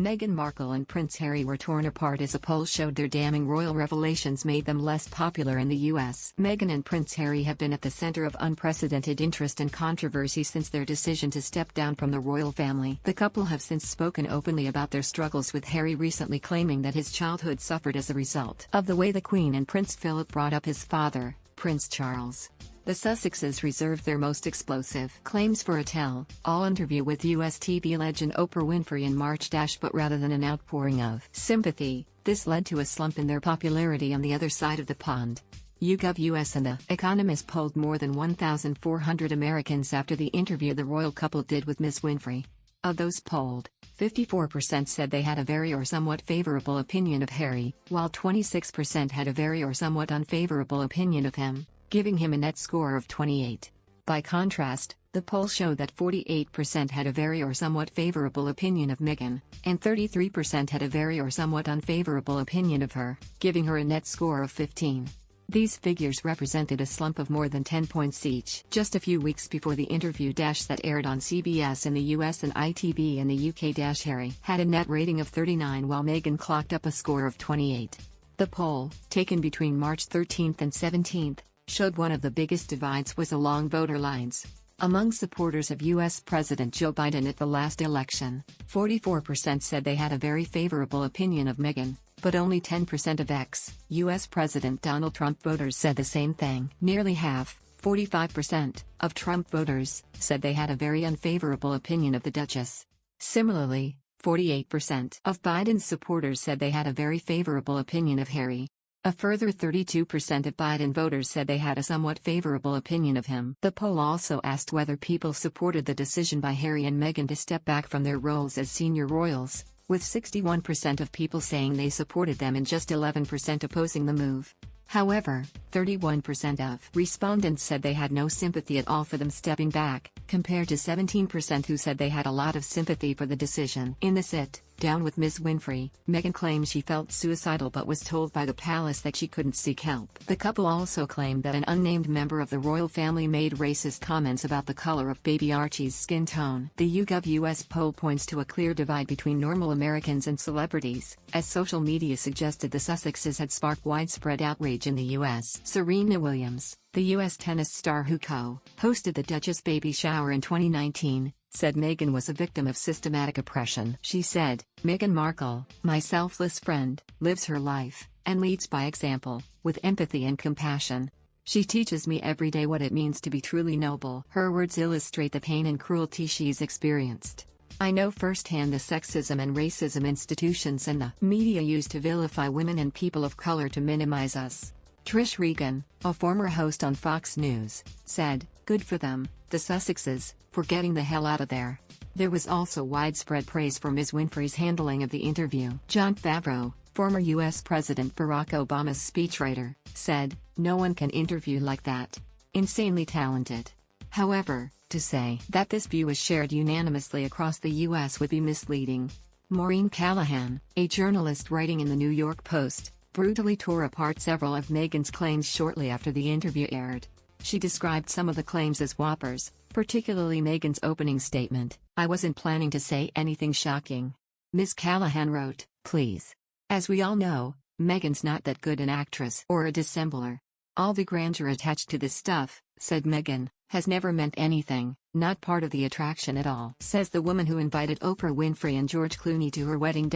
Meghan Markle and Prince Harry were torn apart as a poll showed their damning royal revelations made them less popular in the US. Meghan and Prince Harry have been at the center of unprecedented interest and controversy since their decision to step down from the royal family. The couple have since spoken openly about their struggles, with Harry recently claiming that his childhood suffered as a result of the way the Queen and Prince Philip brought up his father, Prince Charles. The Sussexes reserved their most explosive claims for a tell-all interview with US TV legend Oprah Winfrey in March. But rather than an outpouring of sympathy, this led to a slump in their popularity on the other side of the pond. YouGov US and The Economist polled more than 1,400 Americans after the interview the royal couple did with Ms. Winfrey. Of those polled, 54% said they had a very or somewhat favorable opinion of Harry, while 26% had a very or somewhat unfavorable opinion of him, giving him a net score of 28. By contrast, the poll showed that 48% had a very or somewhat favorable opinion of Meghan, and 33% had a very or somewhat unfavorable opinion of her, giving her a net score of 15. These figures represented a slump of more than 10 points each. Just a few weeks before the interview that aired on CBS in the US and ITV in the UK, Harry had a net rating of 39 while Meghan clocked up a score of 28. The poll, taken between March 13 and 17, showed one of the biggest divides was along voter lines. Among supporters of U.S. President Joe Biden at the last election, 44% said they had a very favorable opinion of Meghan, but only 10% of ex-U.S. President Donald Trump voters said the same thing. Nearly half, 45%, of Trump voters said they had a very unfavorable opinion of the Duchess. Similarly, 48% of Biden's supporters said they had a very favorable opinion of Harry. A further 32% of Biden voters said they had a somewhat favorable opinion of him. The poll also asked whether people supported the decision by Harry and Meghan to step back from their roles as senior royals, with 61% of people saying they supported them and just 11% opposing the move. However, 31% of respondents said they had no sympathy at all for them stepping back, compared to 17% who said they had a lot of sympathy for the decision. In the sit-down with Ms. Winfrey, Meghan claimed she felt suicidal but was told by the palace that she couldn't seek help. The couple also claimed that an unnamed member of the royal family made racist comments about the color of baby Archie's skin tone. The YouGov US poll points to a clear divide between normal Americans and celebrities, as social media suggested the Sussexes had sparked widespread outrage in the US. Serena Williams, the U.S. tennis star who co-hosted the Duchess baby shower in 2019, said Meghan was a victim of systematic oppression. She said, "Meghan Markle, my selfless friend, lives her life, and leads by example, with empathy and compassion. She teaches me every day what it means to be truly noble." Her words illustrate the pain and cruelty she's experienced. "I know firsthand the sexism and racism institutions and the media use to vilify women and people of color to minimize us." Trish Regan, a former host on Fox News, said, "Good for them, the Sussexes, for getting the hell out of there." There was also widespread praise for Ms. Winfrey's handling of the interview. Jon Favreau, former U.S. President Barack Obama's speechwriter, said, "No one can interview like that. Insanely talented." However, to say that this view is shared unanimously across the U.S. would be misleading. Maureen Callahan, a journalist writing in the New York Post, brutally tore apart several of Meghan's claims shortly after the interview aired. She described some of the claims as whoppers, particularly Meghan's opening statement, "I wasn't planning to say anything shocking." Ms. Callahan wrote, "Please. As we all know, Meghan's not that good an actress or a dissembler. All the grandeur attached to this stuff," said Meghan, "has never meant anything, not part of the attraction at all," says the woman who invited Oprah Winfrey and George Clooney to her wedding.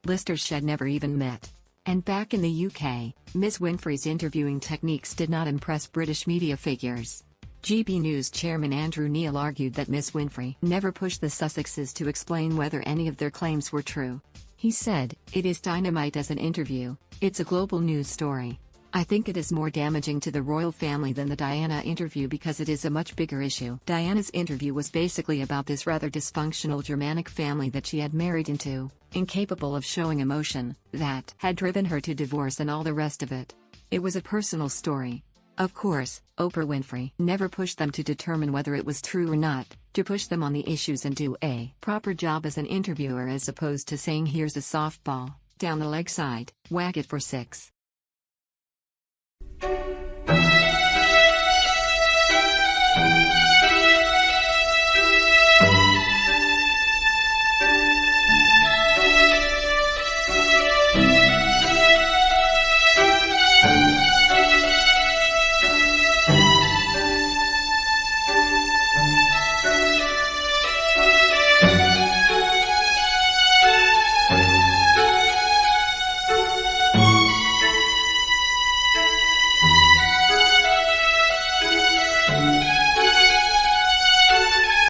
Listers she'd never even met. And back in the UK, Ms. Winfrey's interviewing techniques did not impress British media figures. GB News chairman Andrew Neil argued that Ms. Winfrey never pushed the Sussexes to explain whether any of their claims were true. He said, "It is dynamite as an interview, it's a global news story. I think it is more damaging to the royal family than the Diana interview because it is a much bigger issue." Diana's interview was basically about this rather dysfunctional Germanic family that she had married into, incapable of showing emotion, that had driven her to divorce and all the rest of it. It was a personal story. Of course, Oprah Winfrey never pushed them to determine whether it was true or not, to push them on the issues and do a proper job as an interviewer as opposed to saying here's a softball, down the leg side, whack it for 6.